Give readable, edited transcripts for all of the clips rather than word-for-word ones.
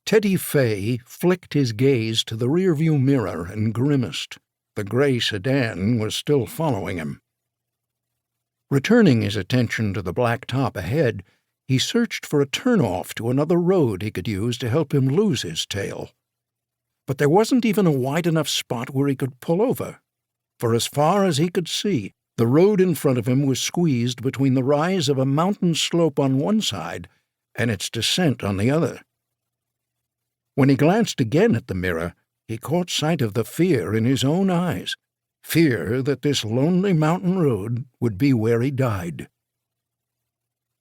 Teddy Fay flicked his gaze to the rearview mirror and grimaced. The gray sedan was still following him. Returning his attention to the black top ahead, he searched for a turnoff to another road he could use to help him lose his tail. But there wasn't even a wide enough spot where he could pull over. For as far as he could see, the road in front of him was squeezed between the rise of a mountain slope on one side and its descent on the other. When he glanced again at the mirror, he caught sight of the fear in his own eyes, fear that this lonely mountain road would be where he died.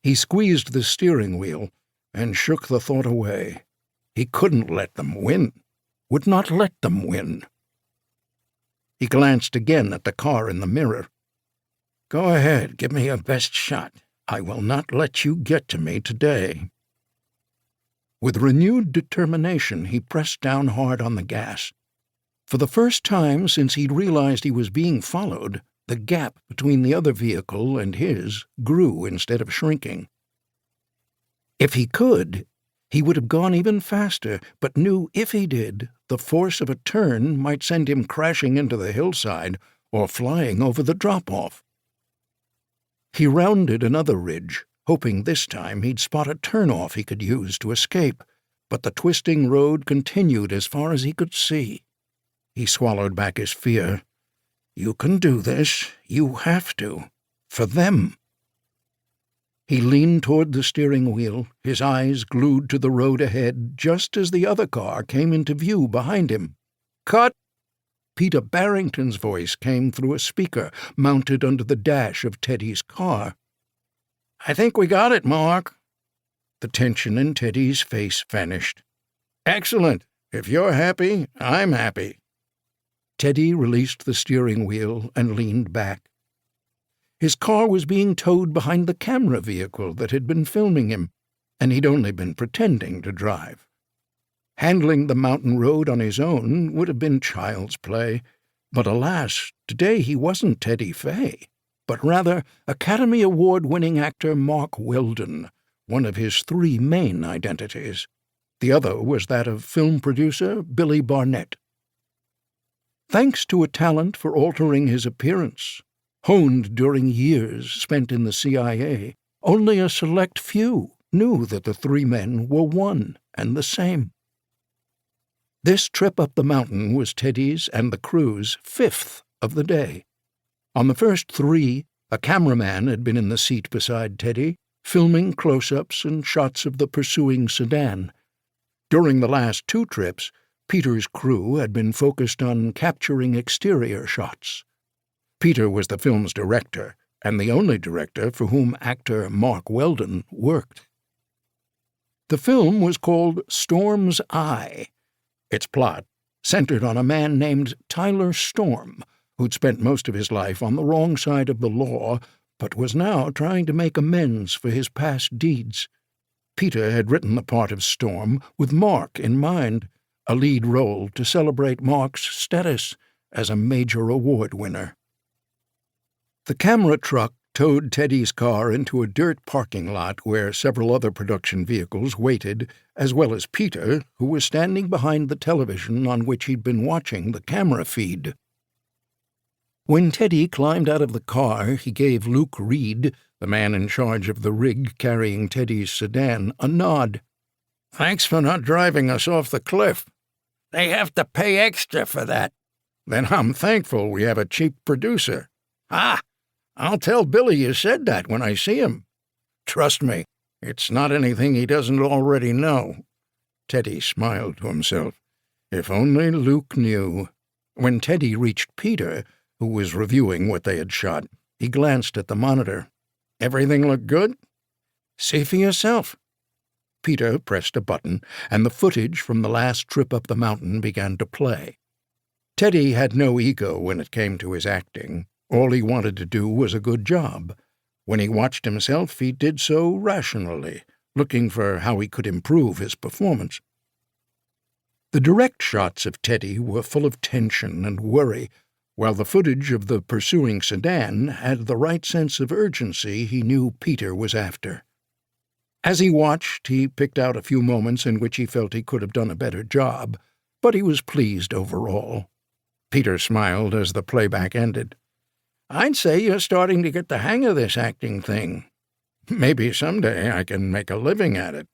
He squeezed the steering wheel and shook the thought away. He couldn't let them win, would not let them win. He glanced again at the car in the mirror. "Go ahead, give me your best shot. I will not let you get to me today." With renewed determination, he pressed down hard on the gas. For the first time since he'd realized he was being followed, the gap between the other vehicle and his grew instead of shrinking. If he could, he would have gone even faster, but knew if he did, the force of a turn might send him crashing into the hillside or flying over the drop-off. He rounded another ridge, hoping this time he'd spot a turn-off he could use to escape, but the twisting road continued as far as he could see. He swallowed back his fear. "You can do this. You have to. For them." He leaned toward the steering wheel, his eyes glued to the road ahead, just as the other car came into view behind him. "Cut!" Peter Barrington's voice came through a speaker mounted under the dash of Teddy's car. "I think we got it, Mark." The tension in Teddy's face vanished. "Excellent. If you're happy, I'm happy." Teddy released the steering wheel and leaned back. His car was being towed behind the camera vehicle that had been filming him, and he'd only been pretending to drive. Handling the mountain road on his own would have been child's play, but alas, today he wasn't Teddy Fay, but rather Academy Award-winning actor Mark Weldon, one of his three main identities. The other was that of film producer Billy Barnett. Thanks to a talent for altering his appearance, honed during years spent in the CIA, only a select few knew that the three men were one and the same. This trip up the mountain was Teddy's and the crew's fifth of the day. On the first three, a cameraman had been in the seat beside Teddy, filming close-ups and shots of the pursuing sedan. During the last two trips, Peter's crew had been focused on capturing exterior shots. Peter was the film's director, and the only director for whom actor Mark Weldon worked. The film was called Storm's Eye. Its plot centered on a man named Tyler Storm, who'd spent most of his life on the wrong side of the law, but was now trying to make amends for his past deeds. Peter had written the part of Storm with Mark in mind, a lead role to celebrate Mark's status as a major award winner. The camera truck towed Teddy's car into a dirt parking lot where several other production vehicles waited, as well as Peter, who was standing behind the television on which he'd been watching the camera feed. When Teddy climbed out of the car, he gave Luke Reed, the man in charge of the rig carrying Teddy's sedan, a nod. "Thanks for not driving us off the cliff. They have to pay extra for that." "Then I'm thankful we have a cheap producer." "Ah, I'll tell Billy you said that when I see him." "Trust me, it's not anything he doesn't already know." Teddy smiled to himself. If only Luke knew. When Teddy reached Peter, who was reviewing what they had shot, he glanced at the monitor. "Everything look good?" "See for yourself." Peter pressed a button, and the footage from the last trip up the mountain began to play. Teddy had no ego when it came to his acting. All he wanted to do was a good job. When he watched himself, he did so rationally, looking for how he could improve his performance. The direct shots of Teddy were full of tension and worry, while the footage of the pursuing sedan had the right sense of urgency he knew Peter was after. As he watched, he picked out a few moments in which he felt he could have done a better job, but he was pleased overall. Peter smiled as the playback ended. "I'd say you're starting to get the hang of this acting thing. Maybe someday I can make a living at it."